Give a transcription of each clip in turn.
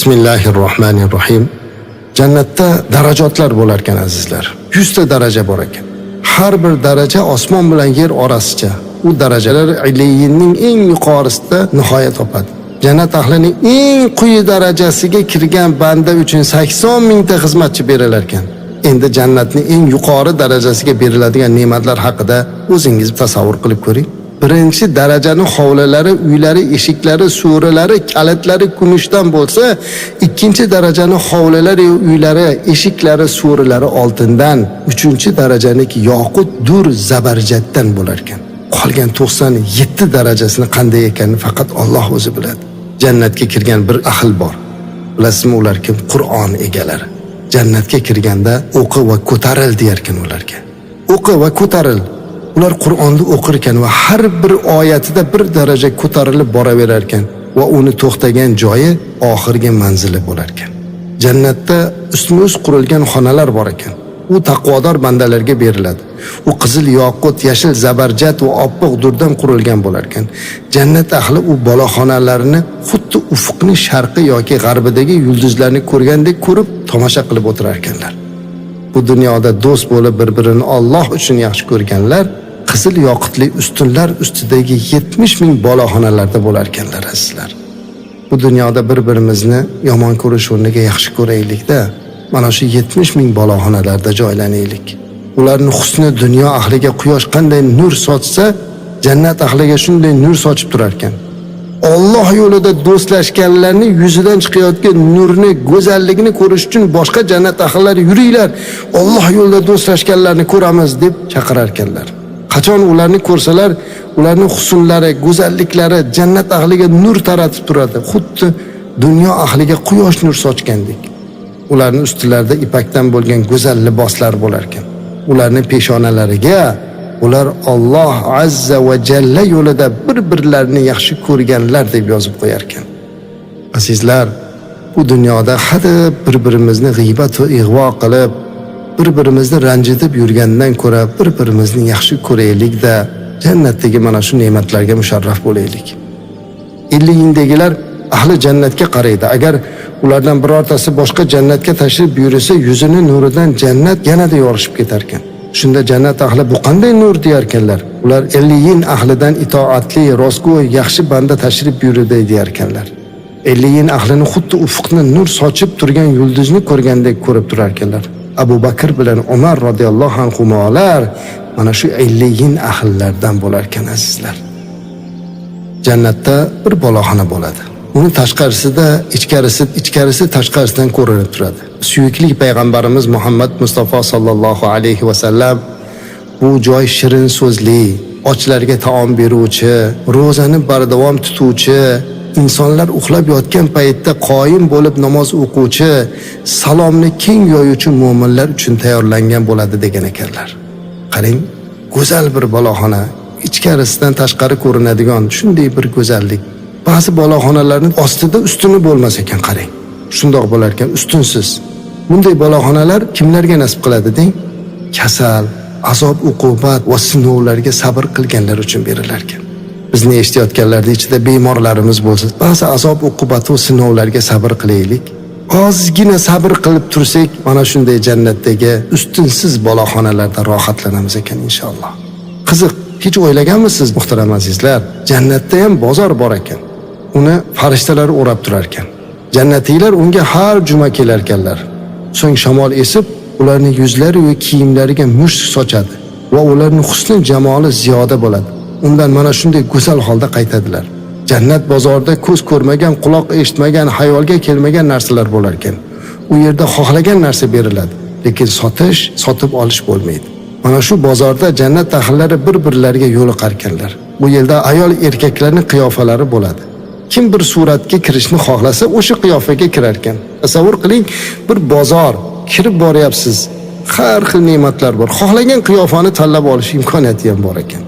Bismillahirrohmanirrohim. Jannatda darajotlar bo'lar ekan azizlar. 100 ta daraja bor ekan. Har bir daraja osmon bilan yer orasicha. U darajalar illiyinning eng yuqorisida nihoyat topadi. Jannat ahlining eng quyi darajasiga kirgan banda uchun 80 mingta xizmatchi berilar ekan. Endi jannatning eng yuqori darajasiga beriladigan ne'matlar haqida o'zingiz tasavvur qilib ko'ring. Birinchi darajaning hovlilari, uylari, eshiklari, so'rilari, kalitlari kumushdan bo'lsa, ikkinchi darajaning hovlilari, uylari, eshiklari, so'rilari oltindan, uchinchi darajaniki yoqut, dur, zabarjatdan bo'lar ekan. Qolgan 97 darajasini qanday ekanini faqat Alloh o'zi biladi. Jannatga kirgan bir ahl bor. Bilasizmi ular kim? Qur'on egalari. Jannatga kirganda o'qi va ko'taril deyarkan ularga. O'qi va ko'taril. Ular Qur'onni o'qir ekan va har bir oyatida bir daraja ko'tarilib boraverar ekan va uni to'xtagan joyi oxirgi manzili bo'lar ekan. Jannatda ustma-ust qurilgan xonalar bor ekan. U taqvodor bandalarga beriladi. U qizil yoqut, yashil zabarjat va oppoq durdan qurilgan bo'lar ekan. Jannat ahli u boloxonalarni xuddi ufqning sharqi yoki g'arbidagi yulduzlarni ko'rgandek ko'rib tomosha qilib o'tirar ekanlar. Bu dunyoda do'st bo'lib bir-birini Alloh uchun yaxshi ko'rganlar qizil yoqutli ustunlar ustidagi 70 ming boloxonalarda bo'lar ekanlar azizlar. Bu dunyoda bir-birimizni yomon ko'rish o'rniga yaxshi ko'raylik-da. Mana shu 70 ming boloxonalarda joylanaylik. Ularning husni dunyo ahliga quyosh qanday nur sochsa, jannat ahliga shunday nur sochib turar ekan. Alloh yo'lida do'stlashganlarning yuzidan chiqayotgan nurni, go'zalligini ko'rish uchun boshqa jannat ahlilari yuringlar, Alloh yo'lida do'stlashganlarni ko'ramiz deb chaqirar ekanlar. Qachon ularni ko'rsalar, ularning husnlari, go'zalliklari jannat ahliga nur taratib turadi, xuddi dunyo ahliga quyosh nur sochgandek. Ularning ustilarida ipakdan bo'lgan go'zal liboslar bo'lar ekan. Ularning peshonalariga ular Alloh azza va jalla yo'lida bir-birlarini yaxshi ko'rganlar deb yozib qo'yar ekan. Azizlar, bu dunyoda hadeb bir-birimizni g'iybat va ig'vo qilib, bir-birimizni ranjitib yurgandan ko'ra bir-birimizni yaxshi ko'raylik-da, jannatdagi mana shu ne'matlarga musharraf bo'laylik. Illiyindagilar ahli jannatga qaraydi. Agar ulardan birortasi boshqa jannatga tashrif buyursa, yuzini nuridan jannat yanada yorishib ketar ekan. Shunda jannat ahli bu qanday nur deyarkanlar. Ular illiyin ahlidan itoatli, rostgo'y, yaxshi banda tashrif buyurdi deyarkanlar. Illiyin ahlini xuddi ufqni nur sochib turgan yulduzni ko'rgandek ko'rib turar ekanlar. Abu Bakr bilan Umar radhiyallohu anhumolar mana shu illiyin ahllardan bo'lar ekan azizlar. Jannatda bir boloxona bo'ladi. Uni tashqarisida, ichkarisi tashqarisidan ko'rinib turadi. Suyukli payg'ambarimiz Muhammad Mustafa sallallohu alayhi va sallam bu joy shirin so'zli, ochlarga taom beruvchi, ro'zani bardavom tutuvchi, insonlar uxlab yotgan paytda qoyim bo'lib namoz o'quvchi, salomni keng yoyuvchi mu'minlar uchun tayyorlangan bo'ladi degan ekanlar. Qarang, go'zal bir boloxona, ichkarisidan tashqari ko'rinadigan shunday bir go'zallik. Ba'zi boloxonalarning ostida ustuni bo'lmas ekan, qarang. Shundoq bo'lar ekan, ustunsiz. Bunday boloxonalar kimlarga nasib qiladi deng? Kasal, azob, uqubat va sinovlarga sabr qilganlar uchun berilar ekan. Bizni eshitayotganlarning ichida bemorlarimiz bo'lsa, ba'zi azob, uqubat va sinovlarga sabr qilaylik. Ozgina sabr qilib tursak, mana shunday jannatdagi ustunsiz boloxonalarda rohatlanamiz ekan inshaalloh. Qiziq, hech o'ylaganmisiz muhtaram azizlar? Jannatda ham bozor bor ekan. Uni farishtalar o'rab turar ekan. Jannatiylar unga har juma kelar ekanlar. So'ng shamol esib, ularning yuzlari va kiyimlariga mushk sochadi va ularning husni jamoli ziyoda bo'ladi. Undan mana shunday go'zal holda qaytadilar. Jannat bozorida ko'z ko'rmagan, quloq eshitmagan, xayolga kelmagan narsalar bo'lar ekan. U yerda xohlagan narsa beriladi, lekin sotib olish bo'lmaydi. Mana shu bozorda jannat ahllari bir-birlariga yo'liqar ekanlar. Bu yerda ayol erkaklarning qiyofalari bo'ladi. Kim bir suratga kirishni xohlasa, o'sha qiyofaga kirar ekan. Tasavvur qiling, bir bozor, kirib boryapsiz. Har xil ne'matlar bor. Xohlagan qiyofani tanlab olish imkoniyati ham bor ekan.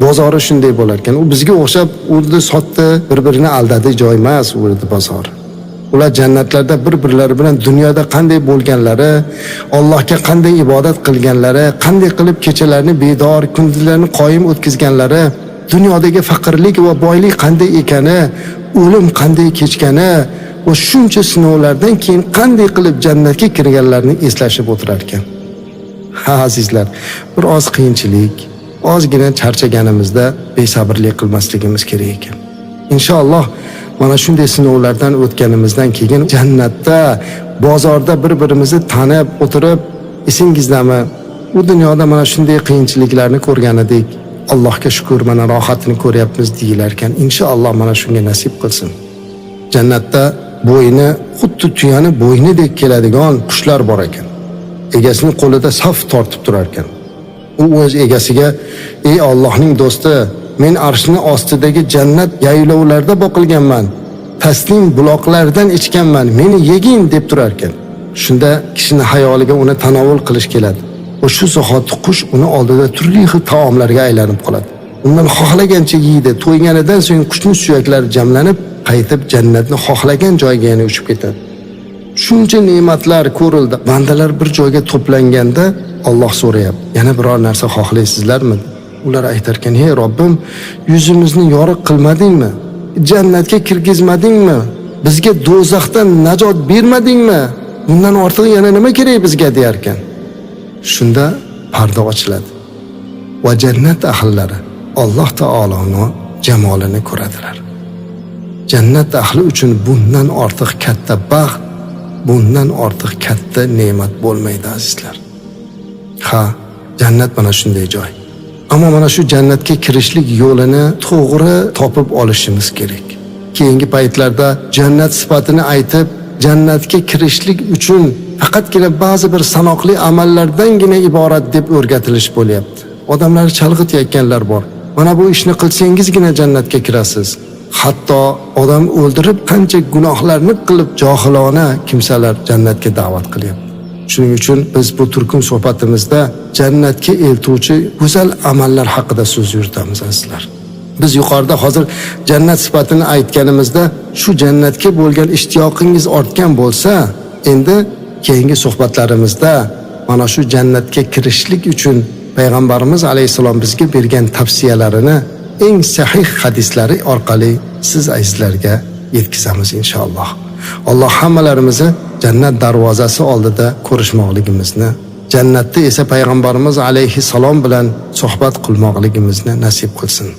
Bozori shunday bo'lar ekan. U bizga o'xshab urdi, sotdi, bir-birini aldadi joy emas, urdi bozor. Ular jannatlarda bir-birlari bilan dunyoda qanday bo'lganlari, Allohga qanday ibodat qilganlari, qanday qilib kechalarni bedor, kunduzlarni qoyim o'tkazganlari, dunyodagi faqirlik va boylik qanday ekani, o'lim qanday kechgani, va shuncha sinovlardan keyin qanday qilib jannatga kirganlarni eslashib o'tirar ekan. Ha azizlar, bir oz qiyinchilik, ozgina charchaganimizda besabrlik qilmasligimiz kerak ekan. Inshaalloh mana shunday sinovlardan o'tganimizdan keyin jannatda, bozorda bir-birimizni tanib o'tirib, esingizdami, u dunyoda mana shunday qiyinchiliklarni ko'rgan edik. Allohga shukr, mana rohatini ko'ryapmiz deyilar ekan. Inshaalloh mana shunga nasib qilsin. Jannatda bo'yni xuddi tuyani bo'ynidek keladigan qushlar bor ekan. Egasining qo'lida saf tortib turar ekan. U o'z egasiga: "Ey Allohning do'sti, men arshning ostidagi jannat yaylovlarda boqilganman. Taslim buloqlardan ichganman. Meni yegin" deb turar ekan. Shunda kishini hayoliga uni tanovul qilish keladi. Va shu zahoti qush uni oldida turli xil taomlarga aylanib qoladi. Undan xohlagancha yeydi. To'yganidan so'ng qushning suyaklari jamlanib, qaytib jannatni xohlagan joyiga yana uchib ketadi. Shuncha ne'matlar ko'rildi. Bandalar bir joyga to'planganda Alloh so'rayapti: "Yana biror narsa xohlaysizlarmi?" Ular aytar ekan: "Ey Robbim, yuzimizni yoriq qilmadingmi? Jannatga kirgizmadingmi? Bizga do'zaxdan najot bermadingmi? Bundan ortiq yana nima kerak bizga?" deyar ekan. Shunda parda ochiladi va jannat ahllari Alloh taoloning jamolini ko'radilar. Jannat ahli uchun bundan ortiq katta baxt, bundan ortiq katta ne'mat bo'lmaydi azizlar. Ha, jannat mana shunday joy. Ammo mana shu jannatga kirishlik yo'lini to'g'ri topib olishimiz kerak. Keyingi paytlarda jannat sifatini aytib, jannatga kirishlik uchun faqatgina ba'zi bir sanoqli amallardangina iborat deb o'rgatilish bo'lyapti. Odamlar chalg'itayotganlar bor. Mana bu ishni qilsangizgina jannatga kirasiz. Hatto odam o'ldirib qancha gunohlarni qilib johilona kimsalar jannatga da'vat qilyapti. Shuning uchun biz bu turkum suhbatimizda jannatga eltuvchi go'zal amallar haqida so'z yuritamiz azizlar. Biz yuqorida hozir jannat sifatini aytganimizda shu jannatga bo'lgan ishtiyoqingiz ortgan bo'lsa, endi keyingi suhbatlarimizda mana shu jannatga kirishlik uchun payg'ambarimiz alayhisalom bizga bergan tavsiyalarini eng sahih hadislari orqali siz azizlarga yetkazamiz inshaalloh. Alloh hammalarimizni jannat darvozasi oldida ko'rishmoqligimizni, jannatda esa payg'ambarimiz alayhisalom bilan suhbat qilmoqligimizni nasib qilsin.